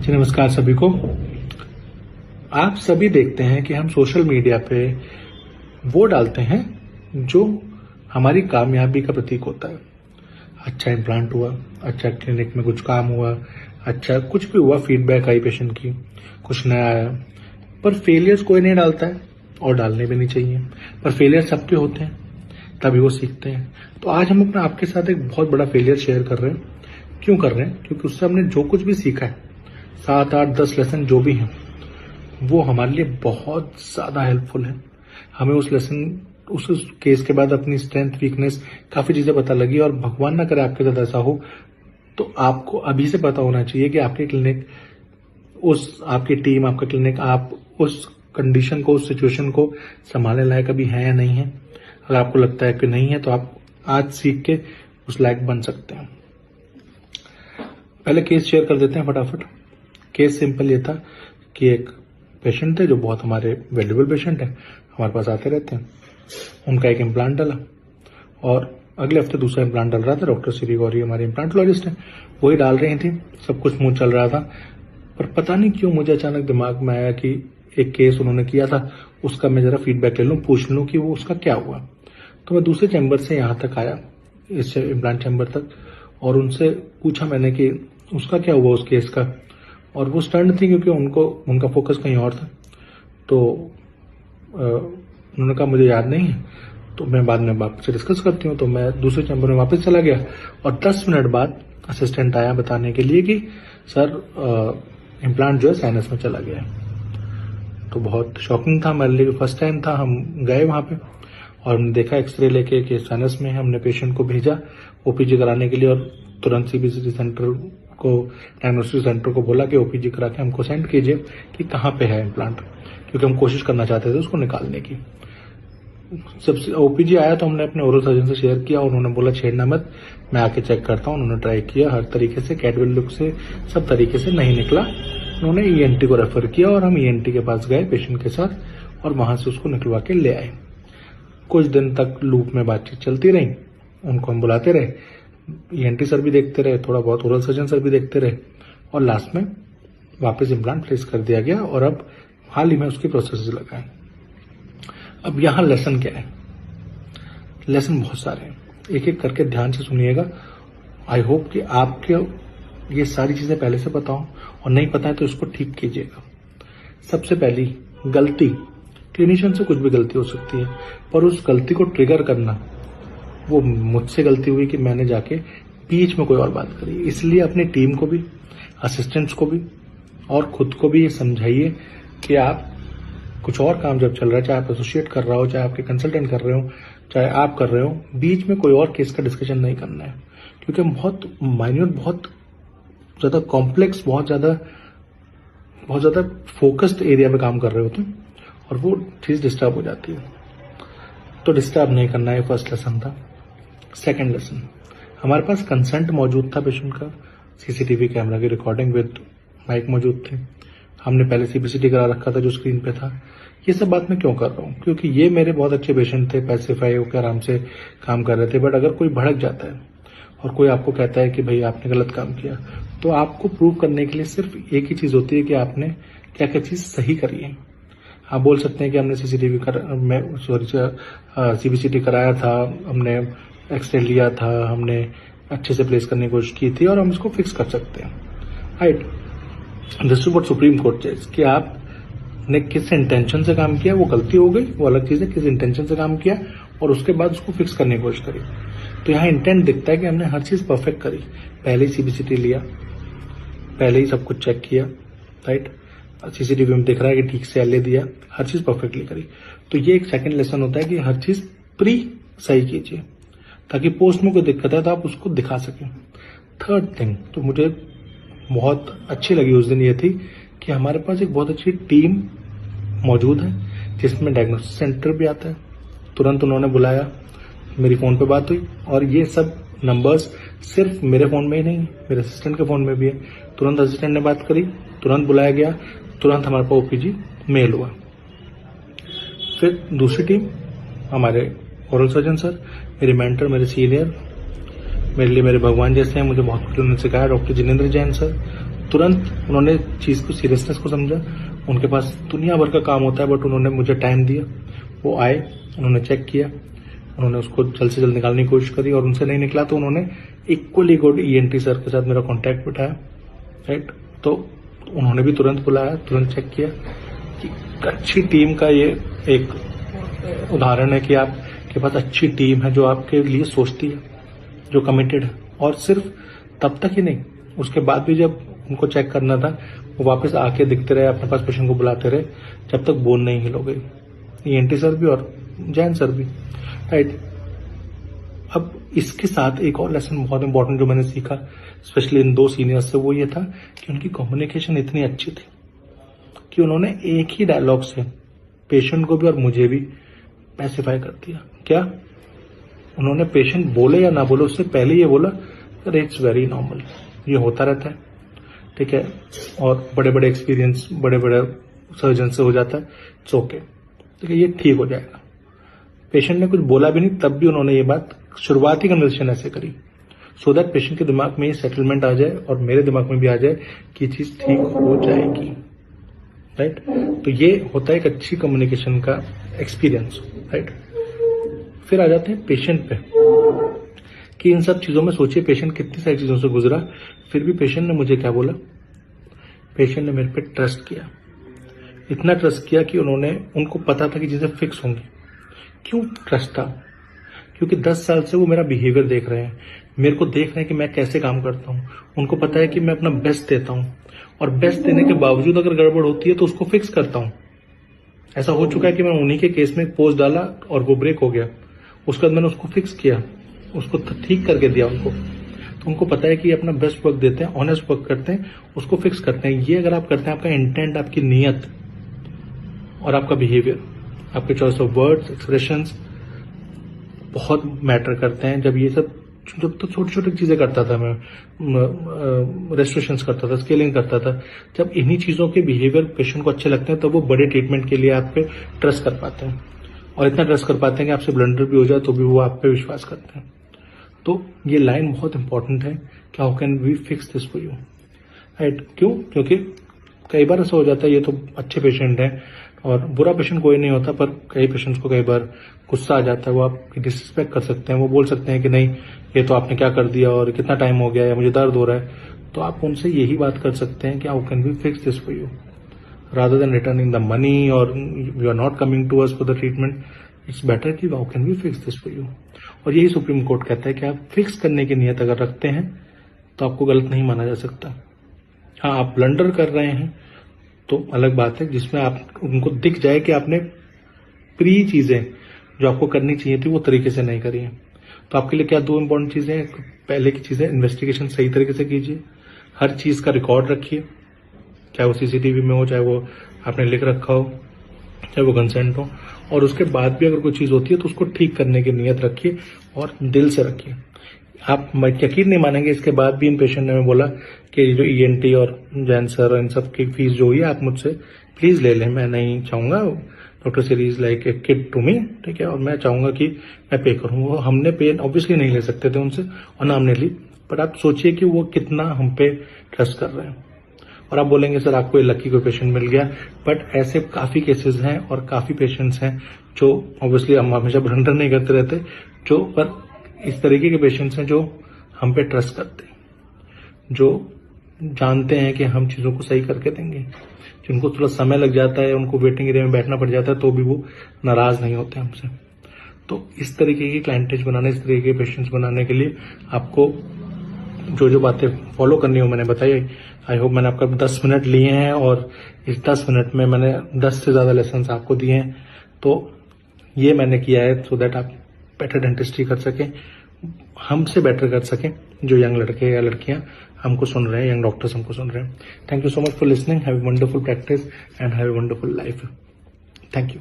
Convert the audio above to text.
जी नमस्कार सभी को। आप सभी देखते हैं कि हम सोशल मीडिया पे वो डालते हैं जो हमारी कामयाबी का प्रतीक होता है। अच्छा इम्प्लांट हुआ, अच्छा क्लिनिक में कुछ काम हुआ, अच्छा कुछ भी हुआ, फीडबैक आई पेशेंट की, कुछ नया आया। पर फेलियर्स कोई नहीं डालता है और डालने भी नहीं चाहिए। पर फेलियर सबके होते हैं, तभी वो सीखते हैं। तो आज हम अपना आपके साथ एक बहुत बड़ा फेलियर शेयर कर रहे हैं। क्यों कर रहे हैं? क्योंकि उससे हमने जो कुछ भी सीखा है, 7, 8, 10 लेसन जो भी हैं, वो हमारे लिए बहुत ज्यादा हेल्पफुल है। हमें उस केस के बाद अपनी स्ट्रेंथ, वीकनेस, काफी चीजें पता लगी। और भगवान ना करे आपके साथ ऐसा हो, तो आपको अभी से पता होना चाहिए कि आपकी क्लिनिक, आपकी टीम, आपका क्लिनिक, आप उस कंडीशन को, उस सिचुएशन को संभालने लायक अभी है या नहीं है। अगर आपको लगता है कि नहीं है, तो आप आज सीख के उस लायक बन सकते हैं। पहले केस शेयर कर देते हैं फटाफट। केस सिंपल ये था कि एक पेशेंट थे जो बहुत हमारे वैल्यूबल पेशेंट है, हमारे पास आते रहते हैं। उनका एक इम्प्लांट डला और अगले हफ्ते दूसरा इम्प्लांट डल रहा था। डॉक्टर श्री गौरी हमारे इम्प्लांटोलॉजिस्ट हैं, वही डाल रही थी। सब कुछ स्मूथ चल रहा था, पर पता नहीं क्यों मुझे अचानक दिमाग में आया कि एक केस उन्होंने किया था, उसका मैं जरा फीडबैक ले लूं, पूछ लूं कि वो उसका क्या हुआ। तो मैं दूसरे चैम्बर से यहाँ तक आया, इस इम्प्लांट चैम्बर तक, और उनसे पूछा मैंने कि उसका क्या हुआ उस केस का। और वो स्टंट थी क्योंकि उनका फोकस कहीं और था। तो उन्होंने कहा मुझे याद नहीं है, तो मैं बाद में आपसे डिस्कस करती हूँ। तो मैं दूसरे चैम्बर में वापस चला गया और 10 मिनट बाद असिस्टेंट आया बताने के लिए कि सर इम्प्लांट जो है साइनस में चला गया है। तो बहुत शॉकिंग था हमारे लिए, फर्स्ट टाइम था। हम गए वहां पे और हमने देखा एक्सरे लेके कि साइनस में है। हमने पेशेंट को भेजा ओपीजी कराने के लिए और तुरंत सीबीसीटी सेंटर को, डायग्नोस्टिक सेंटर को बोला कि ओपीजी करा के हमको सेंड कीजिए कि कहाँ पे है इम्प्लांट, क्योंकि हम कोशिश करना चाहते थे उसको निकालने की। जब ओपीजी आया तो हमने अपने ओरल सर्जन से शेयर किया और उन्होंने बोला छेड़ना मत, मैं आके चेक करता हूँ। उन्होंने ट्राई किया हर तरीके से, कैडविल लुक से, सब तरीके से नहीं निकला। उन्होंने ईएनटी को रेफर किया और हम ईएनटी के पास गए पेशेंट के साथ और वहां से उसको निकलवा के ले आए। कुछ दिन तक लूप में बातचीत चलती रही, उनको हम बुलाते रहे, ईएनटी सर भी देखते रहे, थोड़ा बहुत ओरल सर्जन सर भी देखते रहे, और लास्ट में वापस इम्प्लांट प्लेस कर दिया गया और अब हाल ही में उसकी प्रोसेस लगा है। अब यहाँ लेसन क्या है? लेसन बहुत सारे हैं, एक एक करके ध्यान से सुनिएगा। आई होप कि आपके ये सारी चीजें पहले से पता हो, और नहीं पता है तो इसको ठीक कीजिएगा। सबसे पहली गलती, क्लिनिशियन से कुछ भी गलती हो सकती है, पर उस गलती को ट्रिगर करना, वो मुझसे गलती हुई कि मैंने जाके बीच में कोई और बात करी। इसलिए अपनी टीम को भी, असिस्टेंट्स को भी और खुद को भी ये समझाइए कि आप कुछ और काम जब चल रहा है, चाहे आप एसोसिएट कर रहा हो, चाहे आपके कंसल्टेंट कर रहे हो, चाहे आप कर रहे हो, बीच में कोई और केस का डिस्कशन नहीं करना है। क्योंकि हम बहुत माइन्यूट, बहुत ज्यादा कॉम्प्लेक्स, बहुत ज्यादा फोकस्ड एरिया में काम कर रहे होते हैं और वो चीज डिस्टर्ब हो जाती है। तो डिस्टर्ब नहीं करना है, फर्स्ट लेसन था। सेकेंड लेसन, हमारे पास कंसेंट मौजूद था पेशेंट का, सीसीटीवी कैमरा की रिकॉर्डिंग विद माइक मौजूद थे। हमने पहले सीबीसीटी करा रखा था जो स्क्रीन पे था। ये सब बात मैं क्यों कर रहा हूँ? क्योंकि ये मेरे बहुत अच्छे पेशेंट थे, पैसिफाई होकर आराम से काम कर रहे थे। बट अगर कोई भड़क जाता है और कोई आपको कहता है कि भाई आपने गलत काम किया, तो आपको प्रूव करने के लिए सिर्फ एक ही चीज होती है कि आपने क्या क्या चीज सही करी है। आप बोल सकते हैं कि हमने सीबीसीटी कराया था, हमने एक्सरे लिया था, हमने अच्छे से प्लेस करने की कोशिश की थी और हम इसको फिक्स कर सकते हैं, right. This is what supreme court says कि आपने किस इंटेंशन से काम किया, वो गलती हो गई, वो अलग चीज है, किस इंटेंशन से काम किया और उसके बाद उसको फिक्स करने की कोशिश करी। तो यहाँ इंटेंट दिखता है कि हमने हर चीज परफेक्ट करी, पहले ही सीबीसीटी लिया, पहले ही सब कुछ चेक किया, राइट। सीसीटीवी में दिख रहा है कि ठीक से एलए दिया, हर चीज परफेक्टली करी। तो ये एक सेकंड लेसन होता है कि हर चीज प्री सही कीजिए, ताकि पोस्ट में कोई दिक्कत है तो आप उसको दिखा सकें। थर्ड थिंग तो मुझे बहुत अच्छी लगी उस दिन ये थी कि हमारे पास एक बहुत अच्छी टीम मौजूद है, जिसमें डायग्नोस्टिक सेंटर भी आता है। तुरंत उन्होंने बुलाया, मेरी फोन पे बात हुई और ये सब नंबर्स सिर्फ मेरे फोन में ही नहीं, मेरे असिस्टेंट के फोन में भी है। तुरंत असिस्टेंट ने बात करी, तुरंत बुलाया गया, तुरंत हमारे पास ओपीजी मेल हुआ। फिर दूसरी टीम, हमारे ओरल सर्जन सर, मेरे मेंटर, मेरे सीनियर, मेरे लिए मेरे भगवान जैसे हैं, मुझे बहुत कुछ उन्होंने सिखाया, डॉक्टर जिनेंद्र जैन सर, तुरंत उन्होंने चीज़ को सीरियसनेस को समझा। उनके पास दुनिया भर का काम होता है, बट उन्होंने मुझे टाइम दिया। वो आए, उन्होंने चेक किया, उन्होंने उसको जल्द से जल्द निकालने की कोशिश करी, और उनसे नहीं निकला तो उन्होंने इक्वली गुड ENT सर के साथ मेरा कॉन्टैक्ट बिठाया, राइट। तो उन्होंने भी तुरंत बुलाया, तुरंत चेक किया। कि अच्छी टीम का ये एक उदाहरण है कि आपके पास अच्छी टीम है जो आपके लिए सोचती है, जो कमिटेड है। और सिर्फ तब तक ही नहीं, उसके बाद भी जब उनको चेक करना था, वो वापस आके दिखते रहे, अपने पास पेशेंट को बुलाते रहे जब तक बोन नहीं हिल हो गई। ENT सर भी और जैन सर भी, राइट। अब इसके साथ एक और लेसन बहुत इंपॉर्टेंट जो मैंने सीखा, स्पेशली इन 2 सीनियर्स से, वो ये था कि उनकी कम्युनिकेशन इतनी अच्छी थी कि उन्होंने एक ही डायलॉग से पेशेंट को भी और मुझे भी पैसिफाई कर दिया। क्या? उन्होंने पेशेंट बोले या ना बोले उससे पहले ये बोला, अरे इट्स वेरी नॉर्मल, ये होता रहता है, ठीक है, और बड़े बड़े एक्सपीरियंस बड़े बड़े सर्जन से हो जाता है, इट्स ओके, ठीक है, ये ठीक हो जाएगा। पेशेंट ने कुछ बोला भी नहीं, तब भी उन्होंने ये बात शुरुआती कन्वर्सेशन ऐसे करी, सो दैट पेशेंट के दिमाग में ये सेटलमेंट आ जाए और मेरे दिमाग में भी आ जाए कि चीज ठीक हो जाएगी, राइट। तो ये होता है एक अच्छी कम्युनिकेशन का एक्सपीरियंस, राइट। फिर आ जाते हैं पेशेंट पे कि इन सब चीजों में सोचिए पेशेंट कितनी सारी चीजों से गुजरा, फिर भी पेशेंट ने मुझे क्या बोला, पेशेंट ने मेरे पे ट्रस्ट किया। इतना ट्रस्ट किया कि उनको पता था कि चीजें फिक्स होंगी। क्यों ट्रस्ट था? क्योंकि 10 साल से वो मेरा बिहेवियर देख रहे हैं, मेरे को देख रहे हैं कि मैं कैसे काम करता हूँ, उनको पता है कि मैं अपना बेस्ट देता हूँ, और बेस्ट देने के बावजूद अगर गड़बड़ होती है तो उसको फिक्स करता हूँ। ऐसा हो चुका है कि मैं उन्हीं के केस में एक पोस्ट डाला और वो ब्रेक हो गया, उसके बाद मैंने उसको फिक्स किया, उसको ठीक करके दिया उनको। तो उनको पता है कि अपना बेस्ट वर्क देते हैं, ऑनेस्ट वर्क करते हैं, उसको फिक्स करते हैं। ये अगर आप करते हैं, आपका इंटेंट, आपकी नीयत और आपका बिहेवियर, आपके चॉइस ऑफ वर्ड्स, एक्सप्रेशंस बहुत मैटर करते हैं। जब तो छोटी छोटी चीजें करता था मैं, रेस्ट्रिक्शंस करता था, स्केलिंग करता था, जब इन्हीं चीजों के बिहेवियर पेशेंट को अच्छे लगते हैं तब वो बड़े ट्रीटमेंट के लिए आप पे ट्रस्ट कर पाते हैं, और इतना ट्रस्ट कर पाते हैं कि आपसे ब्लंडर भी हो जाए तो भी वो आप पे विश्वास करते हैं। तो ये लाइन बहुत इंपॉर्टेंट है कि how can we fix this for you, right. क्यों? क्योंकि कई बार ऐसा हो जाता है, ये तो अच्छे पेशेंट हैं और बुरा पेशेंट कोई नहीं होता, पर कई पेशेंट्स को कई बार गुस्सा आ जाता है, वो आपकी डिसरिस्पेक्ट कर सकते हैं, वो बोल सकते हैं कि नहीं ये तो आपने क्या कर दिया और कितना टाइम हो गया या मुझे दर्द हो रहा है। तो आप उनसे यही बात कर सकते हैं कि how can we fix this for you, rather than returning the money और you are not coming to us for the treatment. It's better कि how can we fix this for you. और यही सुप्रीम कोर्ट कहता है कि आप fix करने की नीयत अगर रखते हैं तो आपको गलत नहीं माना जा सकता। हाँ, आप ब्लंडर कर रहे हैं तो अलग बात है, जिसमें आप उनको दिख जाए कि आपने प्री चीजें जो आपको करनी चाहिए थी वो तरीके से नहीं करी है। तो आपके लिए क्या 2 इंपॉर्टेंट चीजें हैं। पहले की चीजें, इन्वेस्टिगेशन सही तरीके से कीजिए, हर चीज का रिकॉर्ड रखिए, चाहे वो CCTV में हो, चाहे वो आपने लिख रखा हो, चाहे वो कंसेंट हो, और उसके बाद भी अगर कोई चीज होती है तो उसको ठीक करने की नीयत रखिए और दिल से रखिए। आप यकीन नहीं मानेंगे, इसके बाद भी इन पेशेंट ने बोला कि जो ENT और जैन सर इन सब की फीस जो हुई है आप मुझसे प्लीज ले लें, मैं नहीं चाहूंगा, doctor series like a kid to me, ठीक है, और मैं चाहूंगा कि मैं पे करूँ। वो हमने पे ऑब्वियसली नहीं ले सकते थे उनसे और ना हमने ली, पर आप सोचिए कि वो कितना हम पे ट्रस्ट कर रहे हैं। और आप बोलेंगे सर आपको ये लकी कोई पेशेंट मिल गया, बट ऐसे काफी केसेस हैं और काफी पेशेंट्स हैं जो ऑब्वियसली हम हमेशा ब्लंडर नहीं करते रहते, जो पर इस तरीके के पेशेंट्स हैं जो हम पे ट्रस्ट करते हैं, जो जानते हैं कि हम चीजों को सही करके देंगे, जिनको थोड़ा समय लग जाता है, उनको वेटिंग एरिया में बैठना पड़ जाता है, तो भी वो नाराज नहीं होते हमसे। तो इस तरीके की क्लाइंटेज बनाने, इस तरीके के पेशेंट्स बनाने के लिए आपको जो जो बातें फॉलो करनी हो मैंने बताई। आई होप मैंने आपका 10 मिनट लिए हैं और इस 10 मिनट में मैंने 10 से ज्यादा लेसन आपको दिए हैं। तो ये मैंने किया है सो दैट आप बेटर डेंटिस्ट्री कर सकें, हमसे बेटर कर सकें, जो यंग लड़के या लड़कियां हमको सुन रहे हैं, यंग डॉक्टर्स हमको सुन रहे हैं। Thank you so much for listening, have a wonderful practice and have a wonderful life. Thank you.